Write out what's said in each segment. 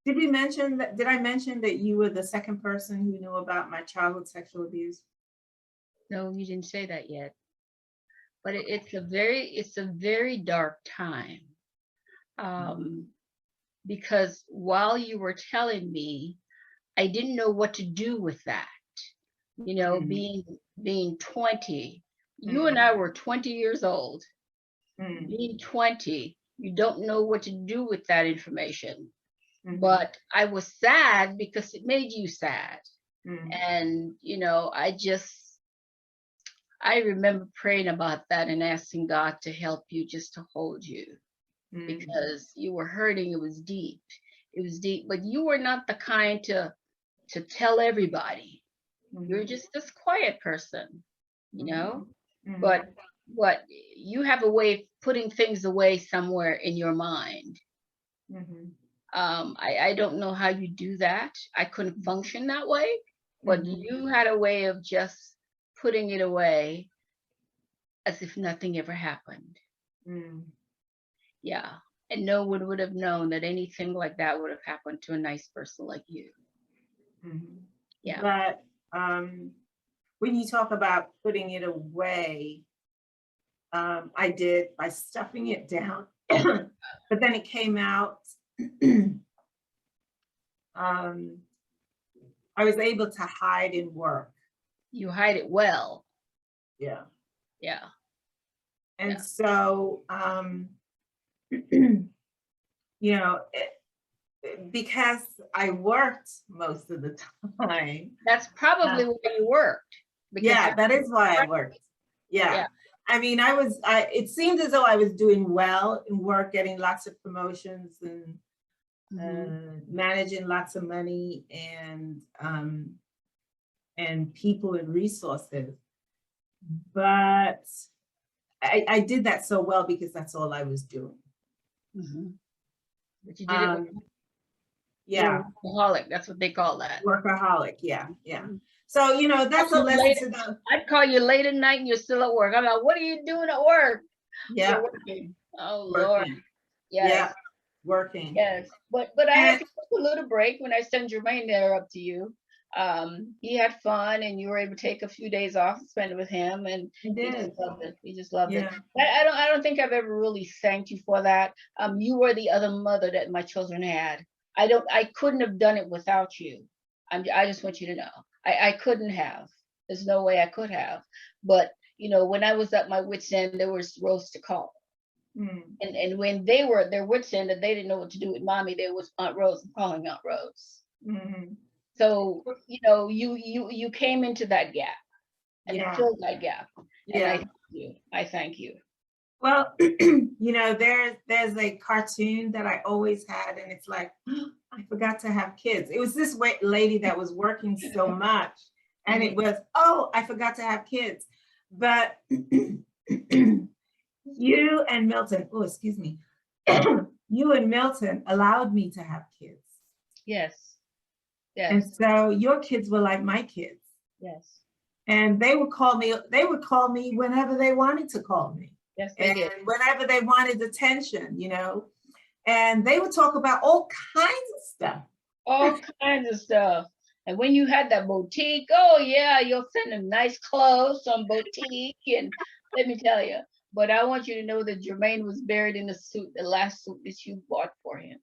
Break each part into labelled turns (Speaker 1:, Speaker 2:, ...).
Speaker 1: Did we mention that? Did I mention that you were the second person who knew about my childhood sexual abuse?
Speaker 2: No, you didn't say that yet. But it's a very dark time. Because while you were telling me, I didn't know what to do with that. You know, being 20, you and I were 20 years old. Being 20, you don't know what to do with that information. But I was sad because it made you sad. And, you know, I remember praying about that and asking God to help you, just to hold you, because you were hurting. It was deep. It was deep, but you were not the kind to tell everybody. You're just this quiet person, you know, but you have a way of putting things away somewhere in your mind. I don't know how you do that. I couldn't function that way, but you had a way of just putting it away as if nothing ever happened. Yeah. And no one would have known that anything like that would have happened to a nice person like you. Yeah.
Speaker 1: But when you talk about putting it away, I did by stuffing it down, but then it came out. I was able to hide in work.
Speaker 2: You hide it well.
Speaker 1: Yeah.
Speaker 2: Yeah.
Speaker 1: And so, you know, because I worked most of the time.
Speaker 2: That's probably where you worked.
Speaker 1: Yeah, that is why I worked. Yeah. I mean, it seemed as though I was doing well in work, getting lots of promotions and managing lots of money and people and resources. But I did that so well because that's all I was doing.
Speaker 2: But you did it.
Speaker 1: Yeah.
Speaker 2: Workaholic, that's what they call that.
Speaker 1: Workaholic, yeah. So, you know, that's a lesson to know.
Speaker 2: I'd call you late at night and you're still at work. I'm like, what are you doing at work?
Speaker 1: Yeah.
Speaker 2: You're working. Oh, Lord. Yes.
Speaker 1: Yeah, working.
Speaker 2: Yes. But I had to take a little break when I sent Jermaine there up to you. He had fun and you were able to take a few days off and spend it with him, and he just loved it. He just loved it. I don't think I've ever really thanked you for that. You were the other mother that my children had. I couldn't have done it without you. I just want you to know. I couldn't have. There's no way I could have. But you know, when I was at my wit's end, there was Rose to call. And when they were at their wit's end and they didn't know what to do with mommy, there was Aunt Rose and calling Aunt Rose. So, you know, you came into that gap and filled that gap. And I thank you.
Speaker 1: Well, you know, there's a cartoon that I always had, and it's like, I forgot to have kids. It was this lady that was working so much, and it was, oh, I forgot to have kids. But you and Milton, oh, excuse me, you and Milton allowed me to have kids.
Speaker 2: Yes.
Speaker 1: And so your kids were like my kids.
Speaker 2: Yes.
Speaker 1: And they would call me whenever they wanted to call me.
Speaker 2: Yes, they did.
Speaker 1: Whenever they wanted attention, you know, and they would talk about all kinds of stuff.
Speaker 2: All kinds of stuff. And when you had that boutique, oh yeah, you'll send them nice clothes, some boutique, and let me tell you. But I want you to know that Jermaine was buried in the suit, the last suit that you bought for him,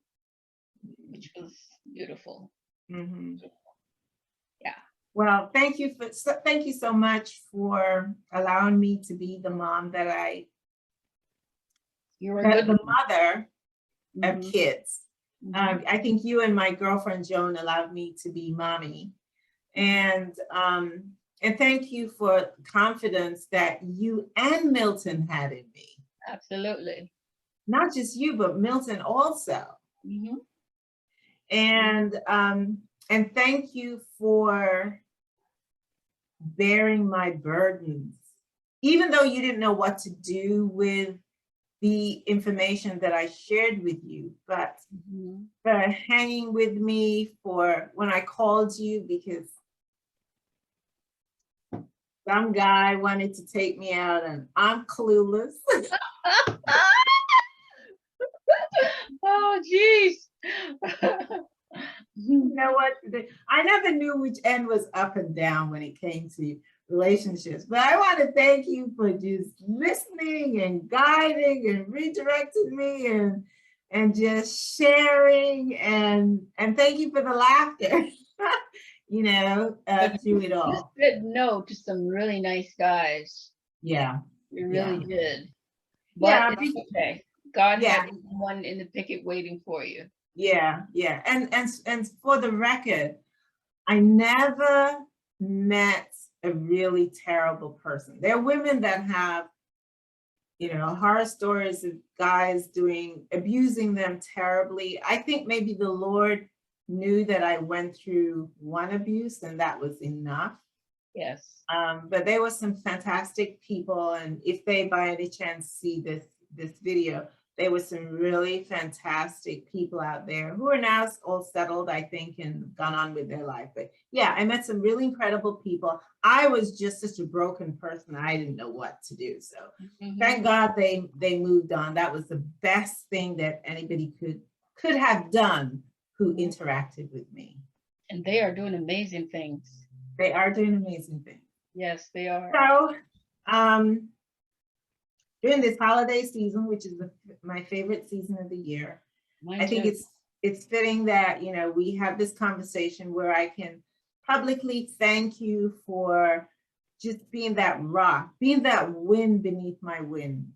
Speaker 2: which was beautiful. Yeah.
Speaker 1: Well, thank you so much for allowing me to be the mom that
Speaker 2: You're the
Speaker 1: mother of kids. I think you and my girlfriend Joan allowed me to be mommy, and thank you for confidence that you and Milton had in me.
Speaker 2: Absolutely.
Speaker 1: Not just you, but Milton also. And thank you for bearing my burdens, even though you didn't know what to do with the information that I shared with you, but for hanging with me for when I called you because some guy wanted to take me out and I'm clueless.
Speaker 2: Oh, geez.
Speaker 1: know what to do. I never knew which end was up and down when it came to relationships, but I want to thank you for just listening and guiding and redirecting me and just sharing and thank you for the laughter, you know, through it
Speaker 2: You
Speaker 1: all.
Speaker 2: said no to some really nice guys.
Speaker 1: Yeah.
Speaker 2: You really did.
Speaker 1: Yeah,
Speaker 2: But it's okay. God
Speaker 1: yeah.
Speaker 2: had one in the picket waiting for you.
Speaker 1: Yeah, yeah. And for the record, I never met a really terrible person. There are women that have, you know, horror stories of guys abusing them terribly. I think maybe the Lord knew that I went through one abuse and that was enough.
Speaker 2: Yes.
Speaker 1: But there were some fantastic people, and if they by any chance see this video, there were some really fantastic people out there who are now all settled, I think, and gone on with their life. But yeah, I met some really incredible people. I was just such a broken person. I didn't know what to do. So thank God they moved on. That was the best thing that anybody could have done who interacted with me.
Speaker 2: And they are doing amazing things.
Speaker 1: They are doing amazing things.
Speaker 2: Yes, they are.
Speaker 1: So, during this holiday season, which is my favorite season of the year, I think it's fitting that, you know, we have this conversation where I can publicly thank you for just being that rock, being that wind beneath my wings.